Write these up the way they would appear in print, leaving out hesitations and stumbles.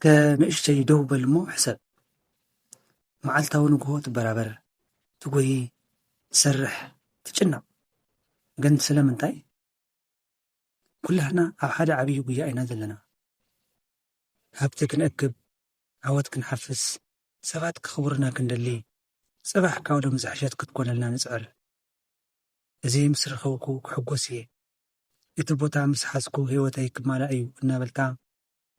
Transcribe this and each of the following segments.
كنأشتي دوب المو حسب معلتاو نقوة برابر تقوي تسرح تجنب قنت سلامنتاي كلنا أو حدا عبيه قويا أين ذلنا هابتك نأكب عواتك نحفز سباتك خبرنا كندلي صباح كاولا مزحشاتك تكون لنا نسأل زي مصر خوكو كحقوسي يتبوتا مسحاسكو هيوتاي كمالا أيو نابلتا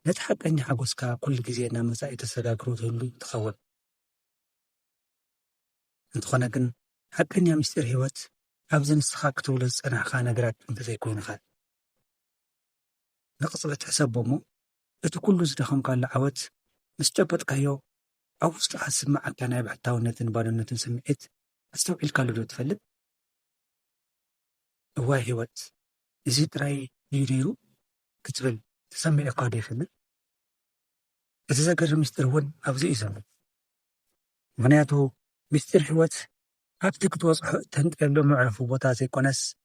نتحق أني حقوسكا كل جزينا مسائي تسلاقرو تهلو تخول انتخونا كن حق أني مستر هيوت أبزن السخاك تولز أنا خانا قرات انت زيكون خال نقصبت حسابومو اتو كل زدخم قال لعوات مستجبت كهيو أو استحسب معك كان يبحتاو نتن بانو نتن سمعت استوعي الكالوريو تفلت هواي هيوت يزيد راي يريرو كتبل تسمي إقادة يفلت إتذكر مستر هون أبزي إزامو منياتو مستر هيوت هابتك توصح تهند لو معرفو بوتاسي كونس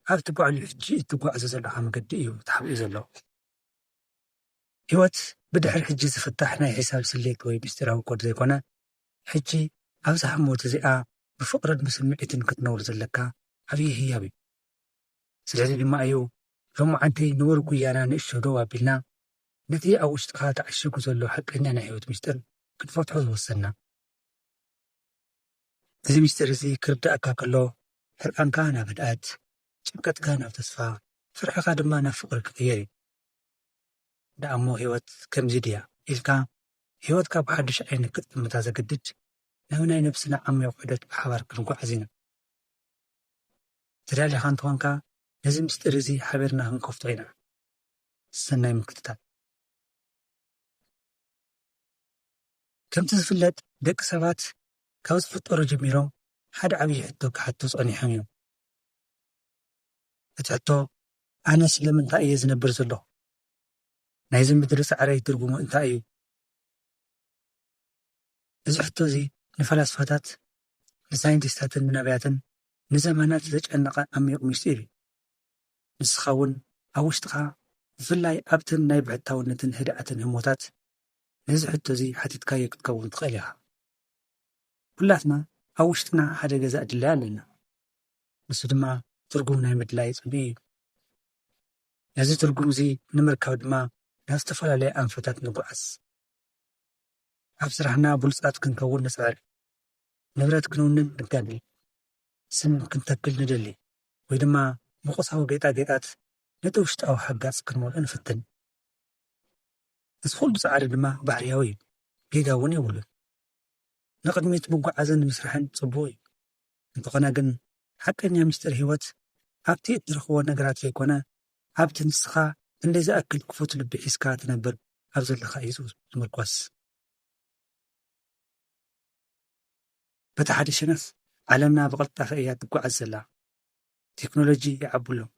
هابتبو على الحجي تبو عزيز الله مقد إيو تحب إزالو هيوت بدح الحجي زفتحنا حساب سليك وي مستر كود زي كونا حجي أبزح موت زيقا بفقرة مسمعتن كتنور زلكا هذه هي بي سلازي لما أيو رمو عنتي نور كويانا نشهدوا بلنا نتي أو اشتقات عشقو زلو حق إننا هيوت مستر كنفوت حوض وصلنا إذا مستر زي كربدا أكاكلو حرقان كانا بدأت شبكت كانا بتصفى فرح قادما نفقرك غيري دا أمو هيوت كم زيديا إلكا هيوت كاب حدش عين كتب متازا قدد نهونا نفسنا عمي وقعدت بحوار كنقو عزينا ترالي خان طوانكا لازم مستر زي حبرنا هنكوفت غينا السنة مكتتال كم تزفلت دك سبات كاوز فطورو جميرو حد عبي حتو كحتو صاني حميو اتحتو أنا سلم انتا ايه زنبر زلو نايزم مدرس عري ترقمو انتا ايه إذا حتو زي نفلاسفاتات نساينتستاتن منابياتن نزمانات زج أنقا أميق مشتيري نسخاون أوشتقا فلاي أبتن نايب عتاونتن هدأتن هموتات نزع حتو زي حتتكاي كتكون تقيلها كلاتنا أوشتنا حدا جزاء دلالنا بس دما ترقم نايم دلاي صبي نزي ترقم زي نمركاو دما ناس تفعل عليه أنفتات نبعث أبصرحنا بلسات كنكون نسعر نبرات كنونن نقادل سن كنتاكل ندلي ويدما مقصاو قيطات نتوشت أو حقاس كنمول انفتن اسخول بسعر دما بحرياوي قيقاوني ولد نقدميت بقع عزن مسرحن صبوي انتقنا قن حقا يا مستر هيوت هابتي اترخوا نقرات فيكونا هابتي نسخا اندي زاكل كفوت لبي حسكات نبر أبزل لخايزو مركوس بتحد الشنف علمنا بغلطة فإيات بقع الزلا تكنولوجي يعبلو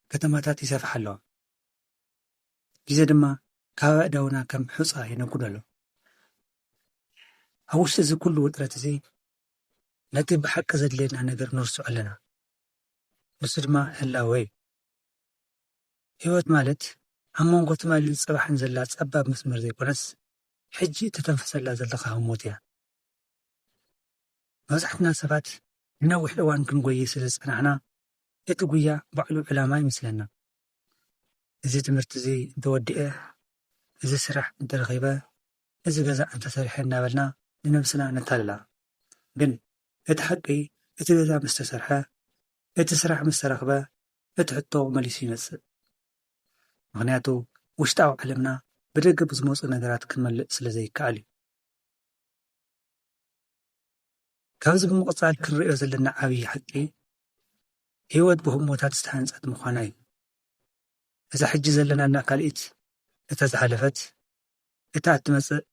كتماتات يسافح اللو جزا دما كاوا داونا كم حصة ينقودلو أوش تزي كل وطرة زي نتي بحق زدلنا نقر نرسو علنا بس دما هلاوي هيوت مالت همون قوت مالي الصباح نزلات أباب مسمر زي كونس حجي تتنفس الله زلقها موتيا مزحتنا سفات نوح لوان كنقوي سلس أنا يتقويا بعلو علاماي مثلنا إذا تمرت زي دودئه إذا سرح انت الغيبة إذا قزع انت سرحنا بلنا لنفسنا نتاللا قن اتحقي اتقزع مستسرحة اتسرح مسترخبة اتحطو مليسي نسل مغنياتو وشتاو علمنا بدق بزموص نقرات كنملئ سلزي كالي كابز بمقصال كنرئو زلنا عاوي حقي هيوت بهم موتات استهانسات مخاناي إذا حجي زلنا ناكاليت اتزحلفت اتاتمسئ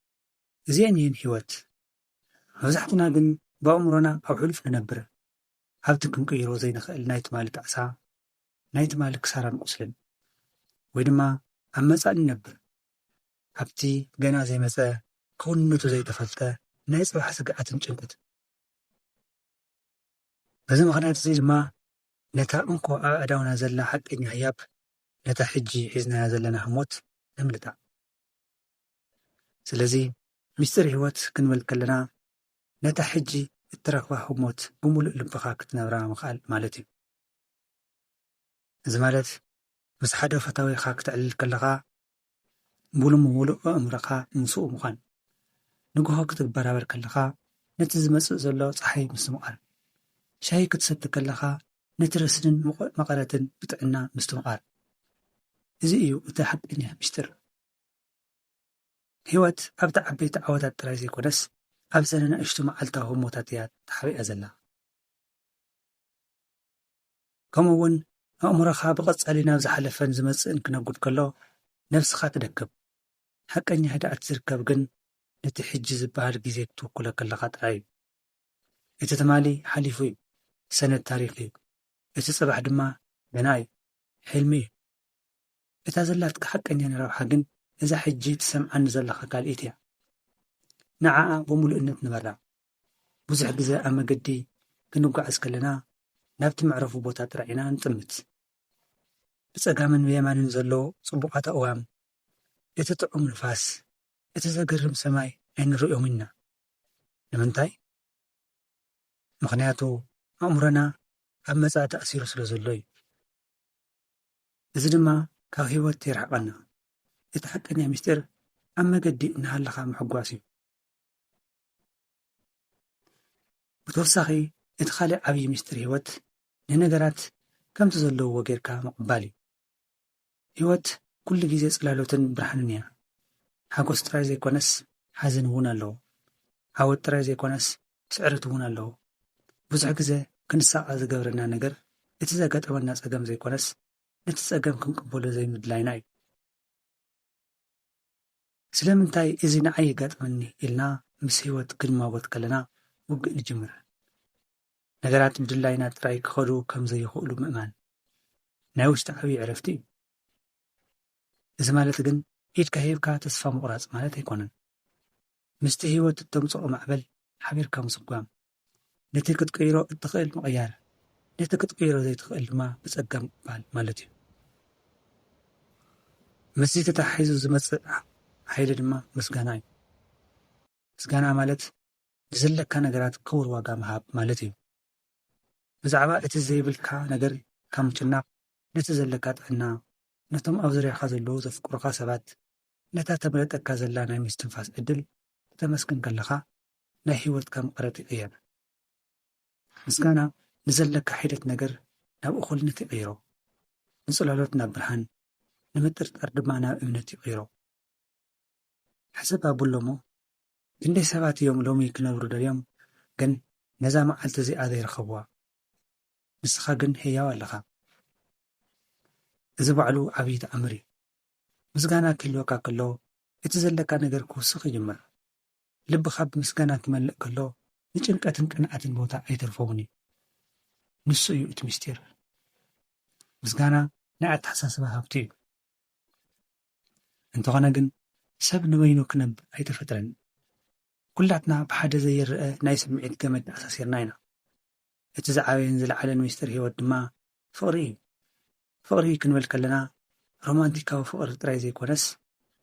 زين هيوت مزحتنا قن بأمرنا أو حلفنا نبره هابتكم كيرو زي نخيل نايت مالك عسا نايت مالك سارا مسلم ويدما أما سأل نبر هابتي قنا زي مسا كونتو زي تفلتا نايس وحسق أتنشنت بزي مخنات زي ما نتا أنكو أداونا زلنا حق إني هياب نتا حجي حزنا زلنا هموت نملتا ስለዚ ምስጢር ህይወት ክንብል ከለና ነታ ሕጂ እትረክባ ህሞት ብሙሉእ ልብኻ ክትነብራ ምኽኣል ማለት እዩ። እዚ ማለት ምስ ሓደ ፈታዊኻ ክትዕልል ከለኻ ሙሉእ ኣእምሮኻ ምስኡ ምዃን፣ ንግሆ ክትበራበር ከለኻ ነቲ ዝመጽእ ዘሎ ፀሓይ ምስ ምቓር፣ ሻሂ ክትሰቲ ከለኻ ነቲ ረስንን መቐረትን ብጥዕና ምስ ምቓር። እዚ እዩ እቲ ሓቀኛ ምስጢር ህይወት። ኣብቲ ዓበይቲ ዓወታት ጥራይ ዘይኮነስ ኣብ ዘነናእሽቱ መዓልታዊ ህሞታት እያ ተሓቢኣ ዘላ። ከምኡውን ኣእምሮኻ ብቐጻሊ ናብ ዝሓለፈን ዝመጽእን ክነጉድ ከሎ ነፍስኻ ትደክም። ሓቀኛ ህድኣት ዝርከብ ግን ነቲ ሕጂ ዝበሃል ግዜ ክትውክሎ ከለኻ ጥራይ እዩ። እቲ ትማሊ ሓሊፉ እዩ፣ ሰነድ ታሪኽ እዩ። እቲ ጽባሕ ድማ ገና እዩ፣ ሕልሚ እዩ። እታ ዘላትካ ሓቀኛ ንረብሓ ግን እዛ ሕጂ ትሰምዓኒ ዘለኻ ካልኢት እያ። ንዓኣ ብሙሉእነት ንበራ። ብዙሕ ግዜ ኣብ መገዲ ክንጓዓዝ ከለና ናብቲ መዕረፉ ቦታ ጥራይ ኢና ንጥምት። ብጸጋምን ብየማንን ዘሎ ጽቡቓት ኣእዋም፣ እቲ ጥዑም ንፋስ፣ እቲ ዘገርም ሰማይ ኣይንርእዮም ኢና። ንምንታይ? ምኽንያቱ ኣእምሮና ኣብ መጻኢ ተኣሲሩ ስለ ዘሎ እዩ። እዚ ድማ ካብ ህይወት ይርሕቐና። እቲ ሓቀኛ ምስጢር ኣብ መገዲ እናሃለኻ ምሕጓስ እዩ። ብተወሳኺ እቲ ካልእ ዓብዪ ምስጢር ህይወት ንነገራት ከምቲ ዘለውዎ ጌርካ ምቕባል እዩ። ህይወት ኩሉ ግዜ ጽላሎትን ብርሃንን እያ። ሓጎስ ጥራይ ዘይኮነስ ሓዘን እውን ኣለዎ። ዓወት ጥራይ ዘይኮነስ ስዕረት እውን ኣለዎ። ብዙሕ ግዜ ክንሳቐ ዝገብረና ነገር እቲ ዘጋጠመና ጸገም ዘይኮነስ ነቲ ጸገም ክንቅበሎ ዘይምድላይና እዩ። ስለምንታይ እዚ ንዓይ ይጋጥመኒ ኢልና ምስ ህይወት ክንማጎት ከለና ውግእ ንጅምር? ነገራት ብድላይና ጥራይ ክኸዱ ከም ዘይኽእሉ ምእማን ናይ ውሽጢ ዓብዪ ዕረፍቲ እዩ። እዚ ማለት ግን ኢድካ ሂብካ ተስፋ ምቑራጽ ማለት ኣይኮነን። ምስቲ ህይወት እተምጽኦ ማዕበል ሓቢርካ ምስጓም፣ ነቲ ክትቀይሮ እትኽእል ምቕያር፣ ነቲ ክትቀይሮ ዘይትኽእል ድማ ብጸጋም ምቕባል ማለት እዩ። ምስቲ ተታሒዙ ዝመጽእ ሓይሊ ድማ ምስጋና እዩ። ምስጋና ማለት ንዘለካ ነገራት ክቡር ዋጋ ምሃብ ማለት እዩ። ብዛዕባ እቲ ዘይብልካ ነገር ካብ ምጭናቕ ነቲ ዘለካ ጥዕና፣ ነቶም ኣብ ዙርያኻ ዘለዉ ዘፍቅሩኻ ሰባት፣ ነታ ተመለጠካ ዘላ ናይ ምስትንፋስ ዕድል ተመስግን ከለኻ ናይ ህይወትካ መቐረት ይቕየር። ምስጋና ንዘለካ ሒደት ነገር ናብ እኹልነት ይቕይሮ፣ ንጽላሎት ናብ ብርሃን፣ ንምጥርጣር ድማ ናብ እምነት ይቕይሮ። ሕሰብ ኣቡሎ እሞ ክንደይ ሰባት እዮም ሎሚ ክነብሩ ደልዮም ግን ነዛ መዓልቲ እዚኣ ዘይረኸብዋ? ንስኻ ግን ሕያው ኣለኻ። እዚ ባዕሉ ዓብዪ ተኣምር እዩ። ምስጋና ክህልወካ ከሎ እቲ ዘለካ ነገር ክውስኽ ይጅምር። ልብኻ ብምስጋና ክመልእ ከሎ ንጭንቀትን ቅንዓትን ቦታ ኣይተርፎምን እዩ። ንሱ እዩ እቲ ምስጢር። ምስጋና ናይ ኣተሓሳስባ ሃብቲ እዩ። እንተኾነ ግን ሰብ ንበይኑ ክነብር ኣይተፈጥረን። ኩላትና ብሓደ ዘይርአ ናይ ስምዒት ገመድ ኣሳሲርና ኢና። እቲ ዝዓበየን ዝለዓለን ምስጢር ህይወት ድማ ፍቕሪ እዩ። ፍቕሪ ክንብል ከለና ሮማንቲካዊ ፍቕሪ ጥራይ ዘይኮነስ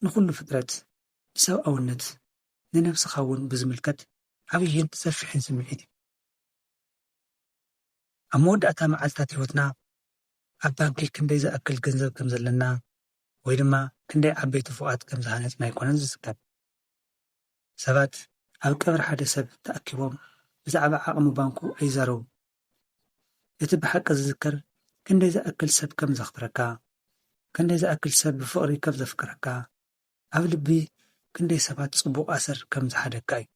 ንኹሉ ፍጥረት፣ ንሰብኣውነት፣ ንነፍስኻ እውን ብዝምልከት ዓብይን ሰፊሕን ስምዒት እዩ። ኣብ መወዳእታ መዓልትታት ህይወትና ኣብ ባንኪ ክንደይ ዝኣክል ገንዘብ ከም ዘለና ወይ ድማ ክንደይ ዓበይቲ ፉቓት ከም ዝሃነጽና ኣይኮነን ዝስከብ። ሰባት ኣብ ቀብሪ ሓደ ሰብ ተኣኪቦም ብዛዕባ ዓቕሚ ባንኩ ኣይዛረቡ። እቲ ብሓቂ ዝዝከር ክንደይ ዝኣክል ሰብ ከም ዘኽብረካ፣ ክንደይ ዝኣክል ሰብ ብፍቕሪ ከም ዘፍቅረካ፣ ኣብ ልቢ ክንደይ ሰባት ጽቡቕ ኣሰር ከም ዝሓደካ እዩ።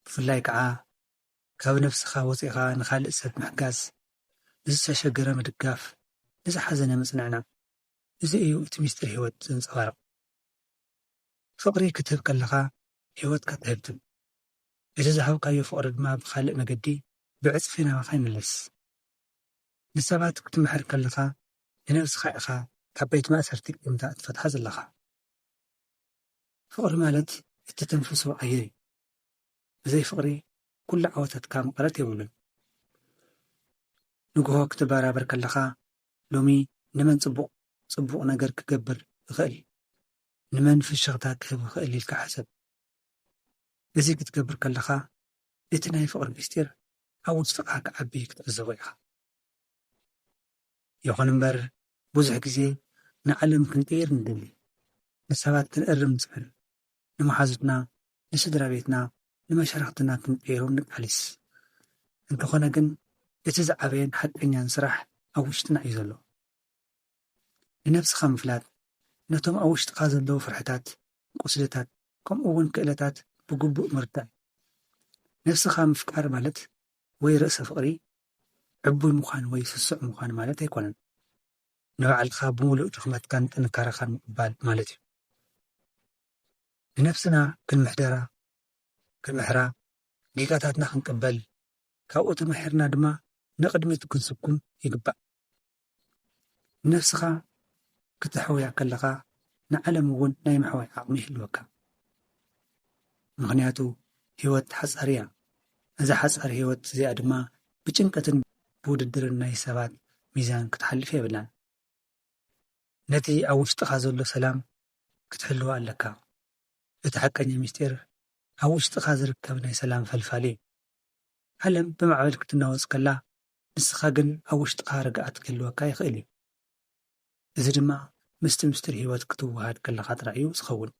ብፍላይ ከዓ ካብ ነፍስኻ ወፂኻ ንኻልእ ሰብ ምሕጋዝ፣ ንዝተሸገረ ምድጋፍ፣ ንዝሓዘነ ምጽንዕናዕ፣ እዚ እዩ እቲ ምስጢር ህይወት ዘንጸባርቕ። ፍቕሪ ክትህብ ከለኻ ህይወትካ ትህብትም። እቲ ዝሃብካዮ ፍቕሪ ድማ ብኻልእ መገዲ ብዕጽፊ ናባኻ ይምለስ። ንሰባት ክትምሕር ከለኻ ንነፍስኻ ኢኻ ካብ ቤት ማእሰርቲ ቂምታ እትፈትሓ ዘለኻ። ፍቕሪ ማለት እትተንፍሶ ኣየር እዩ። ብዘይ ፍቕሪ ኩሉ ዓወታትካ መቐረት የብሉን። ንግሆ ክትበራበር ከለኻ ሎሚ ንመን ጽቡቕ ነገር ክገብር ይኽእል? ንመን ፍሽኽታ ክህብ ክእል ኢልካ ሓሰብ። እዚ ክትገብር ከለኻ እቲ ናይ ፍቕሪ ምስጢር ኣብ ውሽጥኻ ክዓቢ ክትዕዘቦ ኢኻ። ይኹን እምበር ብዙሕ ግዜ ንዓለም ክንቅይር ንደሊ፣ ንሰባት ክንእርም ንፅዕር፣ ንመሓዙትና፣ ንስድራ ቤትና፣ ንመሻርክትና ክንቅይሮም ንቃሊስ። እንተኾነ ግን እቲ ዝዓበየን ሓቀኛን ስራሕ ኣብ ውሽጥና እዩ ዘሎ። ንነፍስኻ ምፍላጥ፣ ነቶም ኣብ ውሽጥኻ ዘለዉ ፍርሕታት፣ ቁስልታት ከምኡ እውን ክእለታት ብግቡእ ምርዳእ። ነፍስኻ ምፍቃር ማለት ወይ ርእሰ ፍቕሪ ዕቡይ ምዃን ወይ ስሱዕ ምዃን ማለት ኣይኮነን። ንባዕልኻ ብምሉእ ድኽመትካን ጥንካረኻን ምቕባል ማለት እዩ። ንነፍስና ክንምሕራ ጌጋታትና ክንቅበል፣ ካብኡ ተመሒርና ድማ ንቕድሚት ክንስኩም ይግባእ። ንነፍስኻ ክትሕውያ ከለኻ ንዓለም እውን ናይ ምሕዋይ ዓቕሚ ይህልወካ። ምኽንያቱ ህይወት ሓጻር እያ። እዛ ሓጻር ህይወት እዚኣ ድማ ብጭንቀትን ብውድድርን ናይ ሰባት ሚዛን ክትሓልፍ የብላን። ነቲ ኣብ ውሽጥኻ ዘሎ ሰላም ክትሕልዋ ኣለካ። እቲ ሓቀኛ ምስጢር ኣብ ውሽጥኻ ዝርከብ ናይ ሰላም ፈልፋሊ እዩ። ዓለም ብማዕበል ክትናወጽ ከላ ንስኻ ግን ኣብ ውሽጥኻ ርግኣት ክህልወካ ይኽእል እዩ። እዚ ድማ ምስቲ ምስጢር ህይወት ክትወሃድ ከለኻ ጥራይ እዩ ዝኸውን።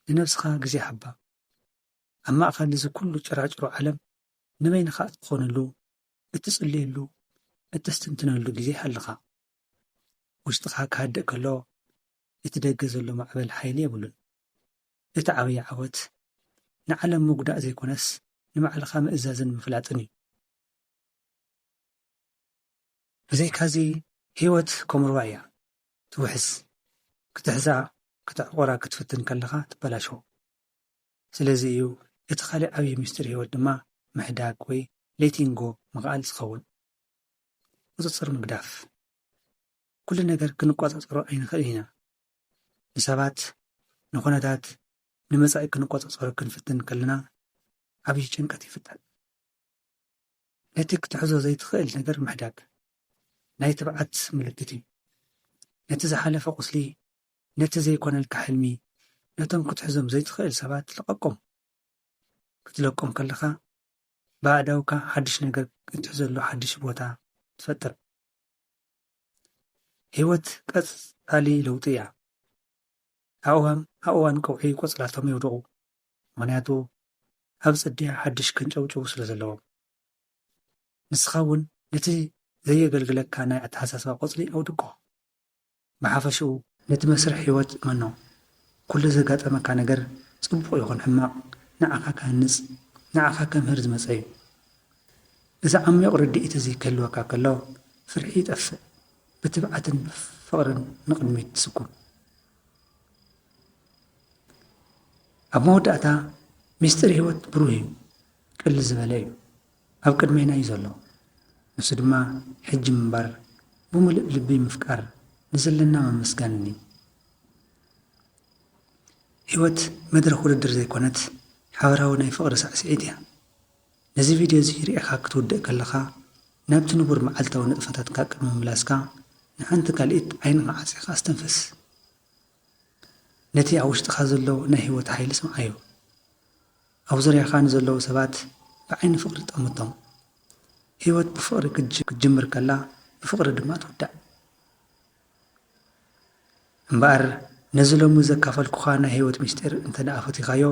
ንነፍስኻ ግዜ ሓባ። ኣብ ማእኸል እዚ ኩሉ ጭራጭሮ ዓለም ንበይንኻ እትኾነሉ፣ እትጽልየሉ፣ እተስትንትነሉ ግዜ ኣለኻ። ውሽጥኻ ክሃድእ ከሎ እቲ ደገ ዘሎ ማዕበል ሓይሊ የብሉን። እቲ ዓብዪ ዓወት ንዓለም ምጉዳእ ዘይኮነስ ንባዕልኻ ምእዛዝን ምፍላጥን እዩ። ብዘይካዚ ህይወት ከምሩዋ እያ፣ ትውሕስ። ክትሕዛ፣ ክትዕቆራ፣ ክትፍትን ከለኻ ትበላሸው። ስለዚ እዩ እቲ ካልእ ዓብዪ ምስጢር ህይወት ድማ ምሕዳግ ወይ ሌቲንጎ ምኽኣል ዝኸውን። ቁፅፅር ምግዳፍ። ኩሉ ነገር ክንቋፃፀሮ ኣይንኽእል ኢና። ንሰባት፣ ንኹነታት፣ ንመጻኢ ክንቋፃፀሮ ክንፍትን ከለና ዓብዪ ጭንቀት ይፍጠር። ነቲ ክትሕዞ ዘይትኽእል ነገር ምሕዳግ ናይ ትብዓት ምልክት እዩ። ነቲ ዝሓለፈ ቁስሊ፣ ነቲ ዘይኮነልካ ሕልሚ፣ ነቶም ክትሕዞም ዘይትኽእል ሰባት ለቐቆም። ክትለቆም ከለኻ ብኣእዳውካ ሓድሽ ነገር ክትሕዘሉ ሓድሽ ቦታ ትፈጥር። ህይወት ቀጻሊ ለውጢ እያ። ኣብ እዋን ቀውዒ ቆጽላቶም ይውድቑ፣ ምኽንያቱ ኣብ ጽድያ ሓድሽ ክንጨውጭው ስለ ዘለዎም። ንስኻ እውን ነቲ ዘየገልግለካ ናይ ኣተሓሳስባ ቆጽሊ ኣውድቆ። ብሓፈሽኡ ነቲ መስርሕ ህይወት እመኖ። ኩሉ ዘጋጠመካ ነገር ጽቡቕ ይኹን ሕማቕ ንዓኻ ክሃንጽ፣ ንዓኻ ከምህር ዝመጸ እዩ። እዚ ዓሚቕ ርድኢት እዚ ክህልወካ ከሎ ፍርሒ ይጠፍእ። ብትብዓትን ፍቕርን ንቕድሚት ትስኩም። ኣብ መወዳእታ ምስጢር ህይወት ብሩህ እዩ፣ ቅል ዝበለ እዩ። ኣብ ቅድሜና እዩ ዘሎ። ንሱ ድማ ሕጂ ምንባር፣ ብምሉእ ልቢ ምፍቃር፣ ንዘለና መመስጋንኒ። ህይወት መድረኽ ውድድር ዘይኮነት ሓበራዊ ናይ ፍቕሪ ሳዕስዒት እያ። ነዚ ቪድዮ እዚ ርኢኻ ክትውድእ ከለኻ ናብቲ ንቡር መዓልታዊ ንጥፈታትካ ቅድሚ ምላስካ ንሓንቲ ካልኢት ዓይንኻ ዓፂኻ ኣስተንፍስ። ነቲ ኣብ ውሽጥኻ ዘለዎ ናይ ህይወት ሓይሊ ስምዓዮ። ኣብ ዙርያኻ ንዘለዉ ሰባት ብዓይኒ ፍቕሪ ጠምቶም። ህይወት ብፍቕሪ ክትጅምር ከላ ብፍቕሪ ድማ ትውዳእ። እምበኣር ነዚ ሎሚ ዘካፈልኩኻ ናይ ህይወት ምስጢር እንተደኣ ፈቲኻዮ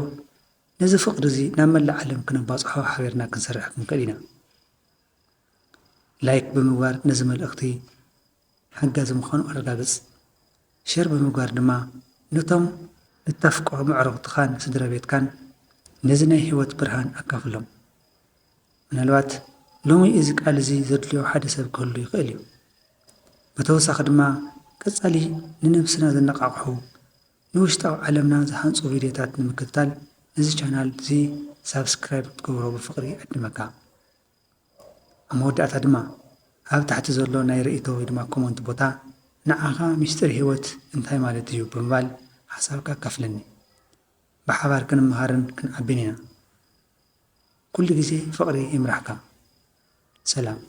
ነዚ ፍቕሪ እዚ ናብ መላእ ዓለም ክነባፅሖ ሓቢርና ክንሰርሕ ክንክእል ኢና። ላይክ ብምግባር ነዚ መልእኽቲ ሓጋዚ ምዃኑ ኣረጋግፅ። ሸር ብምግባር ድማ ነቶም እተፍቅዖ ምዕሩኽትኻን ስድራ ቤትካን ነዚ ናይ ህይወት ብርሃን ኣካፍሎም። ምናልባት ሎሚ እዚ ቃል እዚ ዘድልዮ ሓደ ሰብ ክህሉ ይኽእል እዩ። ብተወሳኺ ድማ ቀጻሊ ንነብስና ዘነቓቕሑ ንውሽጣዊ ዓለምና ዝሃንፁ ቪድዮታት ንምክትታል እዚ ቻናል እዚ ሳብስክራይብ ትገብሮ ብፍቕሪ ዕድመካ። ኣብ መወዳእታ ድማ ኣብ ታሕቲ ዘሎ ናይ ርእይቶ ወይ ድማ ኮመንት ቦታ ንዓኻ ምስጢር ህይወት እንታይ ማለት እዩ ብምባል ሓሳብካ ካፍለኒ። ብሓባር ክንመሃርን ክንዓብን ኢና። ኩሉ ግዜ ፍቕሪ ይምራሕካ። ሰላም።